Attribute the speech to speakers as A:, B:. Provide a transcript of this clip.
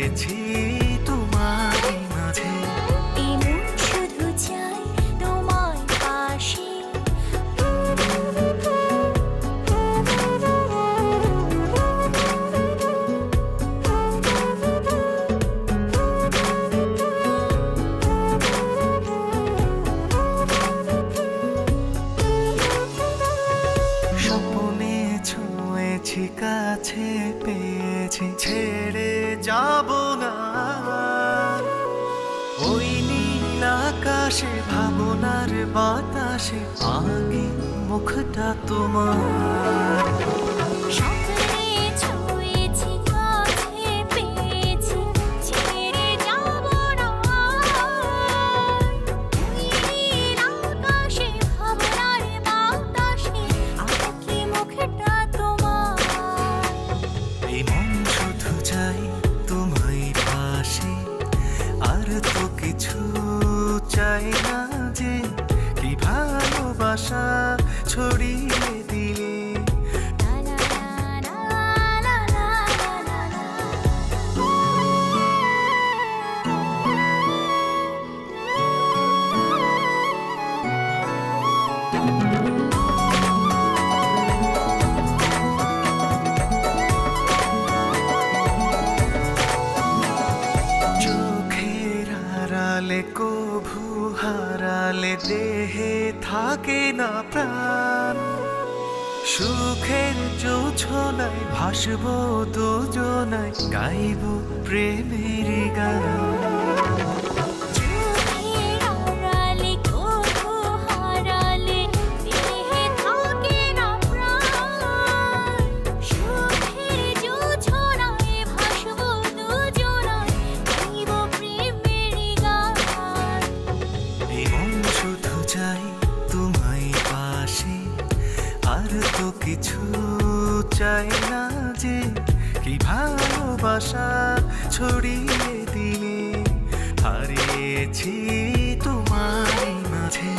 A: হারিয়েছি তোমারই মাঝে।
B: এই মন শুধু চাই তোমার পাশে।
A: স্বপ্নে ছুঁয়েছি, কাছে পেয়েছি, ছেড়ে যাব না। ওই নীল আকাশে ভাবনার বাতাসে আগে মুখটা তোমার।
B: স্বপ্নে ছুঁয়েছি, কাছে পেয়েছি, ছেড়ে যাব না। নীল আকাশে ভাবনার বাতাসে আঁকি মুখটা তোমার।
A: এই মন শুধু চাই তোমায় পাশে, আর তো কিছু চাই না যে। কি ভালোবাসা ছড়িয়ে দিলে।
B: লা লা লা লা লা লা লা।
A: চোখের আড়ালে কভু হারালে দেহে থাকে না প্রাণ। সুখের জোছনায় ভাসবো দুজনায়, গাইব প্রেমের গান।
B: চোখের আড়ালে কভু হারালে দেহে থাকে না প্রাণ। সুখের জোছনায় ভাসবো দুজনায়, গাইব প্রেমের গান।
A: এই মন শুধু চাই তোমায় পাশে, আর তো কিছু চাই না যে। কি ভালোবাসা ছড়িয়ে দিলে, হারিয়েছি তোমারই মাঝে।